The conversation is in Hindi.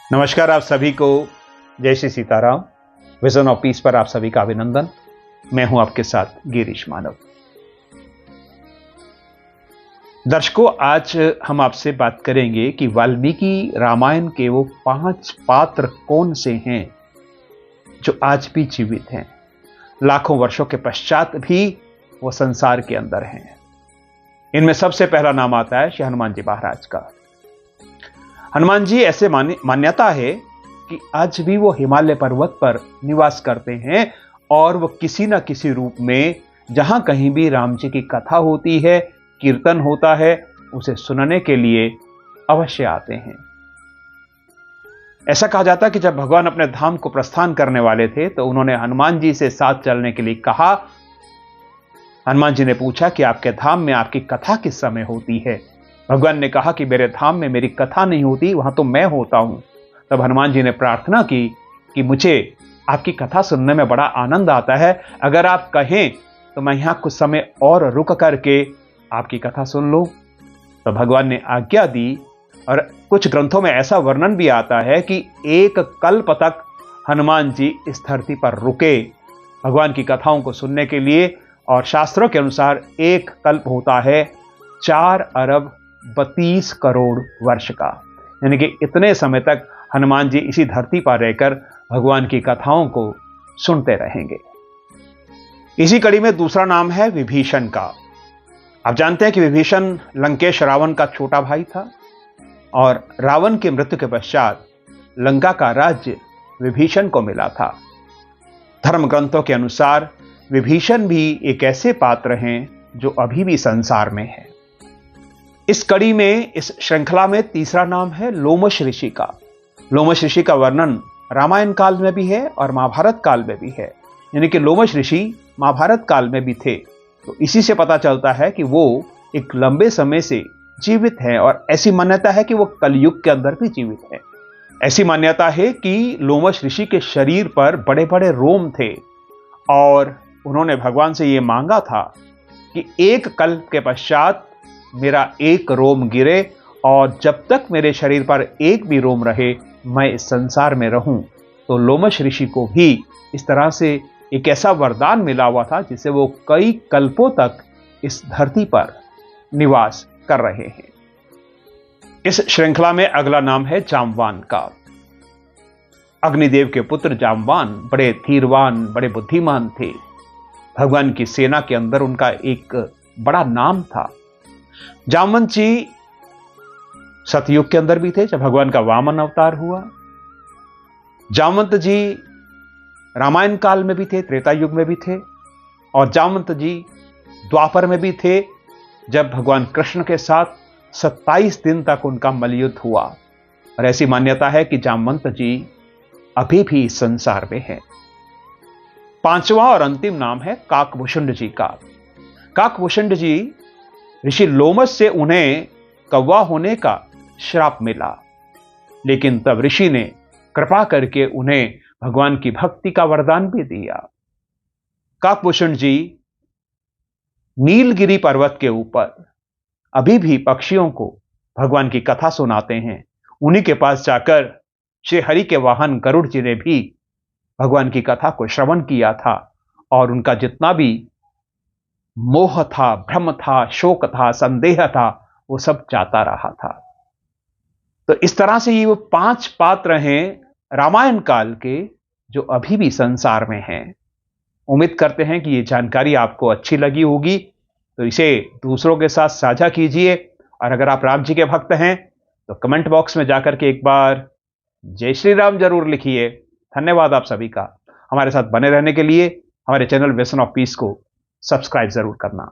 नमस्कार आप सभी को, जय Shri Sitaram. Vision of peace पर आप सभी का अभिनंदन। मैं हूं आपके साथ गिरीश मानव। दर्शकों, आज हम आपसे बात करेंगे कि वाल्मीकि रामायण के वो 5 पात्र कौन से हैं जो आज भी जीवित हैं, लाखों वर्षों के पश्चात भी वो संसार के अंदर हैं। इनमें सबसे पहला नाम आता है श्री हनुमान जी महाराज का। हनुमान जी ऐसे मान्यता है कि आज भी वो हिमालय पर्वत पर निवास करते हैं और वो किसी न किसी रूप में जहां कहीं भी राम जी की कथा होती है, कीर्तन होता है, उसे सुनने के लिए अवश्य आते हैं। ऐसा कहा जाता है कि जब भगवान अपने धाम को प्रस्थान करने वाले थे तो उन्होंने हनुमान जी से साथ चलने के लिए कहा। हनुमान जी ने पूछा कि आपके धाम में आपकी कथा किस समय होती है। भगवान ने कहा कि मेरे धाम में मेरी कथा नहीं होती, वहां तो मैं होता हूं। तब हनुमान जी ने प्रार्थना की कि मुझे आपकी कथा सुनने में बड़ा आनंद आता है, अगर आप कहें तो मैं यहां कुछ समय और रुक करके आपकी कथा सुन लूं। तो भगवान ने आज्ञा दी और कुछ ग्रंथों में ऐसा वर्णन भी आता है कि 1 कल्प तक हनुमान जी इस धरती पर रुके भगवान की कथाओं को सुनने के लिए। और शास्त्रों के अनुसार 1 कल्प होता है 4 अरब 32 करोड़ वर्ष का, यानी कि इतने समय तक हनुमान जी इसी धरती पर रहकर भगवान की कथाओं को सुनते रहेंगे। इसी कड़ी में दूसरा नाम है विभीषण का। आप जानते हैं कि विभीषण लंकेश रावण का छोटा भाई था और रावण की मृत्यु के पश्चात लंका का राज्य विभीषण को मिला था। धर्म ग्रंथों के अनुसार विभीषण भी एक ऐसे पात्र हैं जो अभी भी संसार में है। इस कड़ी में, इस श्रृंखला में तीसरा नाम है लोमश ऋषि का। लोमश ऋषि का वर्णन रामायण काल में भी है और महाभारत काल में भी है, यानी कि लोमश ऋषि महाभारत काल में भी थे। तो इसी से पता चलता है कि वो एक लंबे समय से जीवित हैं और ऐसी मान्यता है कि वो कलयुग के अंदर भी जीवित है। ऐसी मान्यता है कि लोमश ऋषि के शरीर पर बड़े बड़े रोम थे और उन्होंने भगवान से ये मांगा था कि 1 कल्प के पश्चात मेरा 1 रोम गिरे और जब तक मेरे शरीर पर 1 भी रोम रहे मैं इस संसार में रहूं। तो लोमश ऋषि को भी इस तरह से एक ऐसा वरदान मिला हुआ था जिससे वो कई कल्पों तक इस धरती पर निवास कर रहे हैं। इस श्रृंखला में अगला नाम है जाम्बवान का। अग्निदेव के पुत्र जाम्बवान बड़े धीरवान, बड़े बुद्धिमान थे। भगवान की सेना के अंदर उनका एक बड़ा नाम था। जाम्बवंत जी सतयुग के अंदर भी थे जब भगवान का वामन अवतार हुआ। जाम्बवंत जी रामायण काल में भी थे, त्रेता युग में भी थे और जाम्बवंत जी द्वापर में भी थे जब भगवान कृष्ण के साथ 27 दिन तक उनका मलयुद्ध हुआ। और ऐसी मान्यता है कि जाम्बवंत जी अभी भी इस संसार में हैं। 5वां और अंतिम नाम है काकभूषुंड जी का। काकभूषुंड जी ऋषि लोमश से उन्हें कौवा होने का श्राप मिला, लेकिन तब ऋषि ने कृपा करके उन्हें भगवान की भक्ति का वरदान भी दिया। काकभूषुंड जी नीलगिरी पर्वत के ऊपर अभी भी पक्षियों को भगवान की कथा सुनाते हैं। उन्हीं के पास जाकर श्री हरि के वाहन गरुड़ जी ने भी भगवान की कथा को श्रवण किया था और उनका जितना भी मोह था, भ्रम था, शोक था, संदेह था, वो सब जाता रहा था। तो इस तरह से ये वो 5 पात्र हैं रामायण काल के जो अभी भी संसार में हैं। उम्मीद करते हैं कि ये जानकारी आपको अच्छी लगी होगी, तो इसे दूसरों के साथ साझा कीजिए। और अगर आप राम जी के भक्त हैं तो कमेंट बॉक्स में जाकर के एक बार जय श्री राम जरूर लिखिए। धन्यवाद आप सभी का। हमारे साथ बने रहने के लिए हमारे चैनल विजन ऑफ पीस को सब्सक्राइब जरूर करना।